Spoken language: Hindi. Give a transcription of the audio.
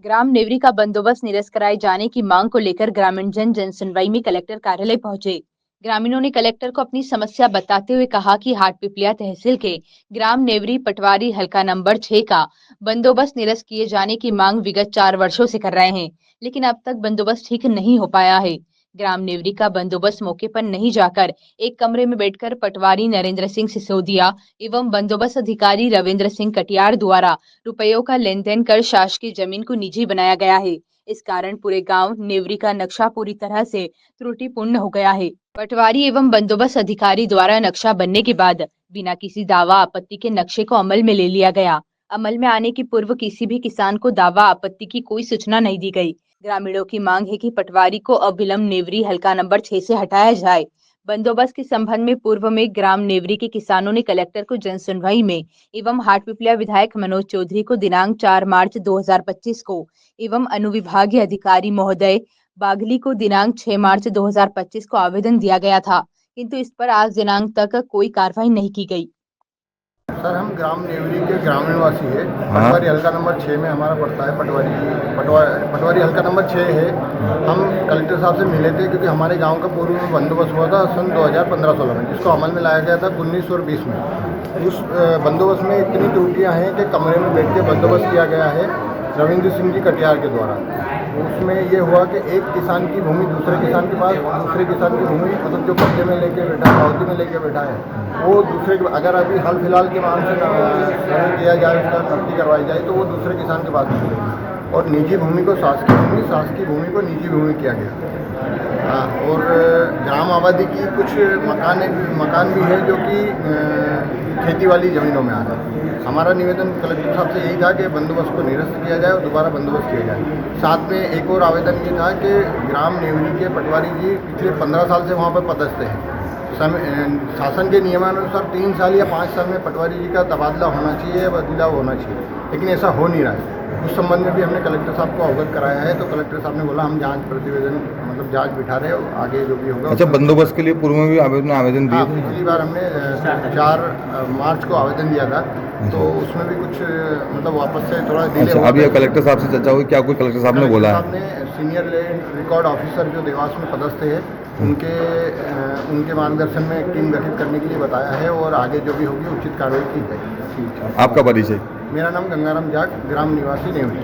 ग्राम नेवरी का बंदोबस्त निरस्त कराए जाने की मांग को लेकर ग्रामीण जन सुनवाई में कलेक्टर कार्यालय पहुंचे। ग्रामीणों ने कलेक्टर को अपनी समस्या बताते हुए कहा कि हाटपिपलिया तहसील के ग्राम नेवरी पटवारी हल्का नंबर 6 का बंदोबस्त निरस्त किए जाने की मांग विगत 4 वर्षों से कर रहे हैं, लेकिन अब तक बंदोबस्त ठीक नहीं हो पाया है। ग्राम नेवरी का बंदोबस्त मौके पर नहीं जाकर एक कमरे में बैठकर पटवारी नरेंद्र सिंह सिसोदिया एवं बंदोबस्त अधिकारी रविंद्र सिंह कटियार द्वारा रुपयों का लेन देन कर शासकीय जमीन को निजी बनाया गया है। इस कारण पूरे गांव नेवरी का नक्शा पूरी तरह से त्रुटिपूर्ण हो गया है। पटवारी एवं बंदोबस्त अधिकारी द्वारा नक्शा बनने के बाद बिना किसी दावा आपत्ति के नक्शे को अमल में ले लिया गया। अमल में आने की पूर्व किसी भी किसान को दावा आपत्ति की कोई सूचना नहीं दी गई। ग्रामीणों की मांग है कि पटवारी को अविलंब नेवरी हल्का नंबर 6 से हटाया जाए। बंदोबस्त के संबंध में पूर्व में ग्राम नेवरी के किसानों ने कलेक्टर को जन सुनवाई में एवं हाटपिपलिया विधायक मनोज चौधरी को दिनांक 4 मार्च 2025 को एवं अनुविभागीय अधिकारी महोदय बागली को दिनांक 6 मार्च 2025 को आवेदन दिया गया था, किंतु इस पर आज दिनांक तक कोई कार्रवाई नहीं की गई। सर, हम ग्राम नेवरी के ग्रामीण वासी है। पटवारी हल्का नंबर 6 में हमारा पड़ता है। पटवारी हल्का नंबर 6 है। हम कलेक्टर साहब से मिले थे क्योंकि हमारे गांव का पूर्व में बंदोबस्त हुआ था सन 2015-16 में, जिसको अमल में लाया गया था 19 और 20 में। उस बंदोबस्त में इतनी त्रुटियां हैं कि कमरे में बैठ के बंदोबस्त किया गया है रविंद्र सिंह जी कटियार के द्वारा। उसमें ये हुआ कि एक किसान की भूमि दूसरे किसान के पास, दूसरे किसान की भूमि मतलब जो कब्जे में लेके बैठा है, पावती में लेके बैठा है, वो दूसरे के, अगर अभी हाल फिलहाल के मामले से सर्वे किया जाए, उसका नकदी करवाई जाए तो वो दूसरे किसान के पास मिलेगी। और निजी भूमि को शासकीय भूमि को निजी भूमि किया गया। और ग्राम आबादी की कुछ मकान भी है जो कि खेती वाली ज़मीनों में आ रहा है। हमारा निवेदन कलेक्टर साहब से यही था कि बंदोबस्त को निरस्त किया जाए और दोबारा बंदोबस्त किया जाए। साथ में एक और आवेदन ये था कि ग्राम नेवरी के पटवारी जी पिछले 15 साल से वहाँ पर पदस्थ हैं। शासन के नियमानुसार 3 साल या 5 साल में पटवारी जी का तबादला होना चाहिए या बदलाव होना चाहिए, लेकिन ऐसा हो नहीं रहा है। उस संबंध में भी हमने कलेक्टर साहब को अवगत कराया है, तो कलेक्टर साहब ने बोला हम जांच प्रतिवेदन मतलब जांच बिठा रहे हो, आगे जो भी होगा। अच्छा, बंदोबस्त के लिए पूर्व में भी आवेदन दिए? पिछली बार हमने 4 मार्च को आवेदन दिया था, तो उसमें भी कुछ मतलब वापस से थोड़ा डिले। अच्छा, अभी कलेक्टर साहब से चर्चा हुई, क्या कोई कलेक्टर साहब ने बोला? साहब ने सीनियर रिकॉर्ड ऑफिसर जो देवास में पदस्थ है उनके मार्गदर्शन में एक टीम गठित करने के लिए बताया है और आगे जो भी होगी उचित कार्रवाई की जाएगी। आपका परिचय? मेरा नाम गंगाराम जाट, ग्राम निवासी नेवरी।